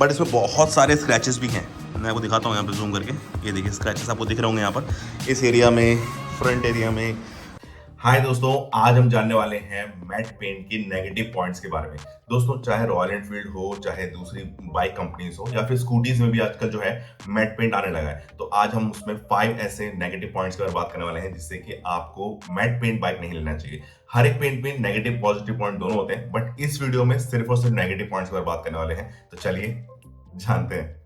But इसमें बहुत सारे स्क्रैचेस भी हैं। मैं आपको दिखाता हूँ यहाँ पे जूम करके। ये देखिए स्क्रैचेस आपको दिख रहे होंगे यहाँ पर इस एरिया में, फ्रंट एरिया में। हाय दोस्तों, आज हम जानने वाले हैं मैट पेंट के नेगेटिव पॉइंट्स के बारे में। दोस्तों, चाहे रॉयल एनफील्ड हो, चाहे दूसरी बाइक कंपनीज हो, या फिर स्कूटीज में भी आजकल जो है मैट पेंट आने लगा है। तो आज हम उसमें 5 ऐसे नेगेटिव पॉइंट्स की बात करने वाले हैं जिससे कि आपको मैट पेंट बाइक नहीं लेना चाहिए। हर एक पेंट में नेगेटिव पॉजिटिव पॉइंट दोनों होते हैं, बट इस वीडियो में सिर्फ और सिर्फ नेगेटिव पॉइंट्स पर बात करने वाले हैं। तो चलिए जानते हैं।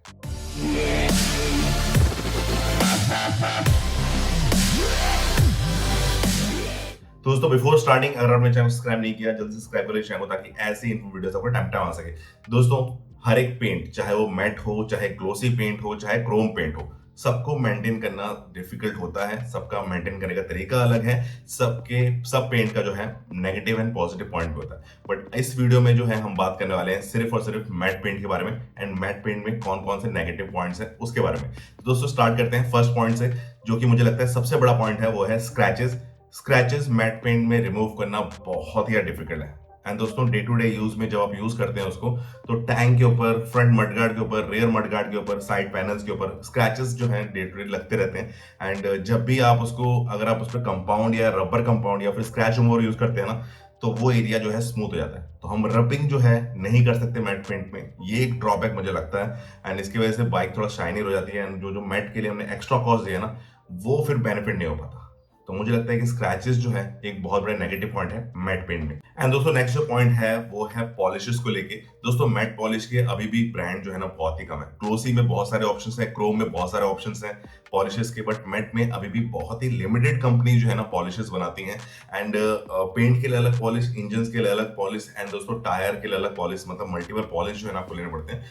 दोस्तों, बिफोर स्टार्टिंग अगर आपने चैनल सब्सक्राइब नहीं किया, जल्दी से सब्सक्राइब करें चैनल को, ताकि ऐसी इन्फो वीडियोस आपको टाइम टाइम आ सके। दोस्तों, हर एक पेंट, चाहे वो मैट हो, चाहे ग्लोसी पेंट हो, चाहे क्रोम पेंट हो, सबको मेंटेन करना डिफिकल्ट होता है। सबका मेंटेन करने का तरीका अलग है। सब पेंट का जो है नेगेटिव एंड पॉजिटिव पॉइंट भी होता है। बट इस वीडियो में जो है हम बात करने वाले हैं सिर्फ और सिर्फ मैट पेंट के बारे में, एंड मैट पेंट में कौन कौन से नेगेटिव पॉइंट्स हैं उसके बारे में। दोस्तों, स्टार्ट करते हैं फर्स्ट पॉइंट से, जो कि मुझे लगता है सबसे बड़ा पॉइंट है, वो है स्क्रैचेस मैट पेंट में रिमूव करना बहुत ही डिफिकल्ट है। एंड दोस्तों, डे टू डे यूज में जब आप यूज करते हैं उसको, तो टैंक के ऊपर, फ्रंट मडगार्ड के ऊपर, रेयर मडगार्ड के ऊपर, साइड पैनल्स के ऊपर स्क्रैचेस जो है डे टू डे लगते रहते हैं। एंड जब भी आप उसको, अगर आप उस पर कंपाउंड या रबर कंपाउंड या फिर स्क्रैच रिमूवर यूज करते हैं ना, तो वो एरिया जो है स्मूथ हो जाता है। तो हम रबिंग जो है नहीं कर सकते मैट पेंट में, ये एक ड्रॉबैक मुझे लगता है। एंड इसकी वजह से बाइक थोड़ा शाइनिंग हो जाती है, एंड जो मैट के लिए हमने एक्स्ट्रा कॉस्ट दिया ना, वो फिर बेनिफिट नहीं हो पाता। तो मुझे लगता है कि स्क्रैचेस जो है एक बहुत बड़ा नेगेटिव पॉइंट है मैट पेंट में। एंड दोस्तों, नेक्स्ट जो पॉइंट है वो है पॉलिशेस को लेके। दोस्तों, मैट पॉलिश के अभी भी ब्रांड जो है ना बहुत ही कम है। ग्लोसी में बहुत सारे ऑप्शंस है, क्रोम में बहुत सारे ऑप्शंस है पॉलिशेस के, बट मैट में अभी भी बहुत ही लिमिटेड कंपनी जो है ना पॉलिशेस बनाती हैं। एंड पेंट के लिए अलग पॉलिश, इंजन के लिए अलग पॉलिश, एंड दोस्तों टायर के लिए अलग पॉलिश, मतलब मल्टीपल पॉलिश जो है ना आपको लेने पड़ते हैं।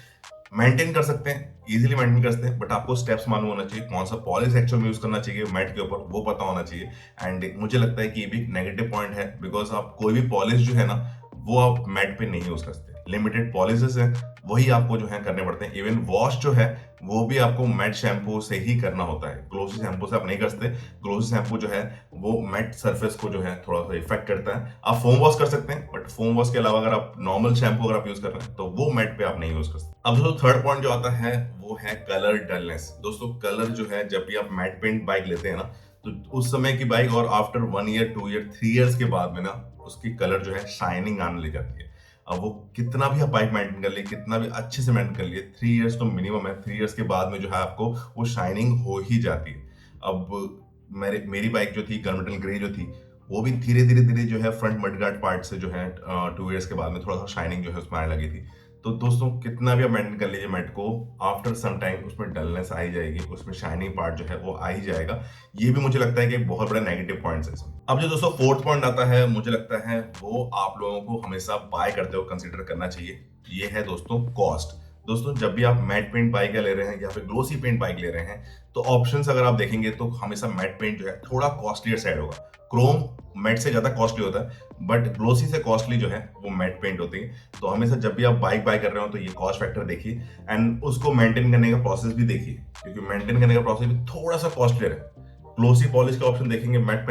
मेंटेन कर सकते हैं, इजीली मेंटेन कर सकते हैं, बट आपको स्टेप्स मालूम होना चाहिए, कौन सा पॉलिश एक्चुअल में यूज करना चाहिए मैट के ऊपर, वो पता होना चाहिए। एंड मुझे लगता है कि ये भी नेगेटिव पॉइंट है, बिकॉज आप कोई भी पॉलिश जो है ना वो आप मैट पे नहीं यूज कर सकते। लिमिटेड पॉलिशेस है, वही आपको जो है करने पड़ते हैं। इवन वॉश जो है वो भी आपको मैट शैम्पू से ही करना होता है, ग्लोसी शैम्पू से आप नहीं कर सकते। ग्लोसी शैम्पू जो है वो मैट सरफेस को जो है थोड़ा सा इफेक्ट करता है। आप फोम वॉश कर सकते हैं, बट फोम वॉश के अलावा अगर आप नॉर्मल शैम्पू अगर आप यूज कर रहे हैं तो वो मैट पे आप नहीं यूज कर सकते। अब दोस्तों, थर्ड पॉइंट जो आता है वो है कलर डलनेस। दोस्तों, कलर जो है, जब भी आप मैट पेंट बाइक लेते हैं ना, तो उस समय की बाइक और आफ्टर 1 ईयर, 2 ईयर, 3 ईयर्स के बाद में ना उसकी कलर जो है शाइनिंग आने लग जाती है। अब वो कितना भी आप बाइक मेंटेन कर लिए, कितना भी अच्छे से मेंटेन कर लिए, 3 इयर्स तो मिनिमम है। 3 इयर्स के बाद में जो है आपको वो शाइनिंग हो ही जाती है। अब मेरी बाइक जो थी, गनमेटल ग्रे जो थी, वो भी धीरे धीरे धीरे जो है फ्रंट मडगार्ड पार्ट से जो है 2 इयर्स के बाद में थोड़ा सा शाइनिंग जो है उसमें आने लगी थी। तो दोस्तों, कितना भी आप मेंटेन कर लीजिए मैट को, आफ्टर सम टाइम उसमें डलनेस आ ही जाएगी, उसमें शाइनिंग पार्ट जो है वो आ ही जाएगा। ये भी मुझे लगता है कि एक बहुत बड़ा नेगेटिव पॉइंट है इसमें। अब जो दोस्तों फोर्थ पॉइंट आता है, मुझे लगता है वो आप लोगों को हमेशा बाय करते हुए कंसीडर करना चाहिए। ये है दोस्तों कॉस्ट। दोस्तों, जब भी आप मैट पेंट बाइक ले रहे हैं या फिर ग्लोसी पेंट बाइक ले रहे हैं, तो ऑप्शंस अगर आप देखेंगे तो हमेशा मैट पेंट जो है थोड़ा कॉस्टलियर साइड होगा। क्रोम मैट से ज्यादा कॉस्टली होता है, बट ग्लोसी से कॉस्टली जो है वो मैट पेंट होती है। तो हमेशा जब भी आप बाइक बाय कर रहे हो तो ये कॉस्ट फैक्टर देखिए, एंड उसको मेंटेन करने का प्रोसेस भी देखिए, क्योंकि मेंटेन करने का प्रोसेस भी थोड़ा सा कॉस्टलियर है। ग्लोसी पॉलिश का ऑप्शन देखेंगे, मैट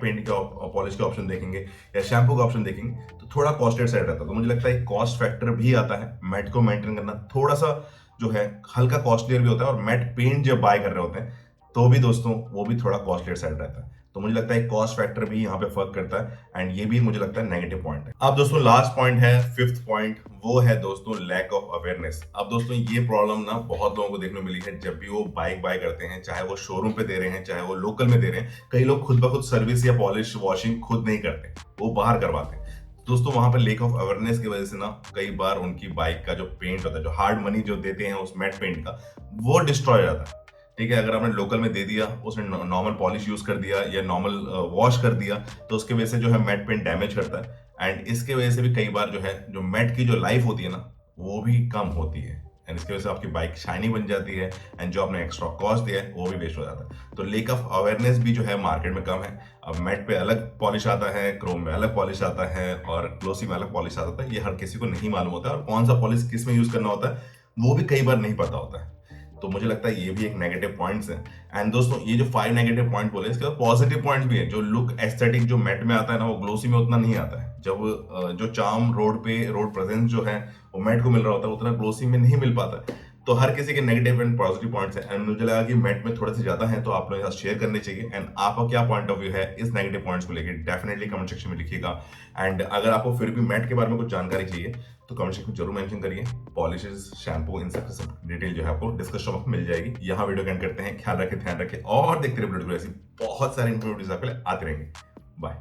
पेंट का पॉलिश का ऑप्शन देखेंगे, या शैम्पू का ऑप्शन देखेंगे, तो थोड़ा कॉस्टलियर साइड रहता है। तो मुझे लगता है कॉस्ट फैक्टर भी आता है। मैट को मेंटेन करना थोड़ा सा जो है हल्का कॉस्टलियर भी होता है, और मैट पेंट जब बाय कर रहे होते हैं तो भी दोस्तों वो भी थोड़ा कॉस्टलियर साइड रहता है। तो मुझे लगता है कॉस्ट फैक्टर भी यहाँ पे फर्क करता है, एंड ये भी मुझे लगता है नेगेटिव पॉइंट है। अब दोस्तों, लास्ट पॉइंट है, फिफ्थ पॉइंट, वो है दोस्तों लैक ऑफ अवेयरनेस। अब दोस्तों, ये प्रॉब्लम ना बहुत लोगों को देखने को मिली है जब भी वो बाइक बाय करते हैं, चाहे वो शोरूम पे दे रहे हैं, चाहे वो लोकल में दे रहे हैं। कई लोग खुद ब खुद सर्विस या पॉलिश वॉशिंग खुद नहीं करते, वो बाहर करवाते हैं। दोस्तों, वहां पर लेक ऑफ अवेयरनेस की वजह से ना कई बार उनकी बाइक का जो पेंट होता है, जो हार्ड मनी जो देते हैं उस मैट पेंट का, वो डिस्ट्रॉय हो जाता है। ठीक है, अगर आपने लोकल में दे दिया, उसने नॉर्मल पॉलिश यूज कर दिया या नॉर्मल वॉश कर दिया, तो उसकी वजह से जो है मैट पेंट डैमेज करता है। एंड इसके वजह से भी कई बार जो है जो मैट की जो लाइफ होती है ना, वो भी कम होती है, एंड इसकी वजह से आपकी बाइक शाइनी बन जाती है, एंड जो आपने एक्स्ट्रा कॉस्ट दिया है वो भी वेस्ट हो जाता है। तो लेक ऑफ अवेयरनेस भी जो है मार्केट में कम है। अब मैट पे अलग पॉलिश आता है, क्रोम में अलग पॉलिश आता है, और ग्लोसी में अलग पॉलिश आता है। ये हर किसी को नहीं मालूम होता है, और कौन सा पॉलिश किस में यूज करना होता है वो भी कई बार नहीं पता होता है। तो मुझे लगता है ये भी एक नेगेटिव पॉइंट्स है। एंड दोस्तों ये जो 5 नेगेटिव पॉइंट बोले, इसके बाद पॉजिटिव पॉइंट्स भी है। जो लुक एस्थेटिक जो मैट में आता है ना, वो ग्लोसी में उतना नहीं आता है। जब जो चार्म रोड प्रेजेंस जो है वो मैट को मिल रहा होता है, उतना ग्लोसी में नहीं मिल पाता है। तो हर किसी के नेगेटिव एंड पॉजिटिव पॉइंट्स हैं, एंड मुझे लगा कि मैट में थोड़े से ज्यादा हैं, तो आप लोगों के साथ शेयर करने चाहिए। एंड आपका क्या पॉइंट ऑफ व्यू है इस नेगेटिव पॉइंट्स को लेकर, डेफिनेटली कमेंट सेक्शन में लिखिएगा। एंड अगर आपको फिर भी मैट के बारे में कुछ जानकारी चाहिए तो कमेंट सेक्शन में जरूर मेंशन करिए। पॉलिशेस, शैम्पू, इन सब डिटेल जो है आपको डिस्कशन में मिल जाएगी। यहाँ वीडियो एंड करते हैं। ख्याल रखें, ध्यान रखें और देखते रहिए वीडियो। ऐसी बहुत सारी इंफॉर्मेटिव आपके लिए आते रहेंगे। बाय।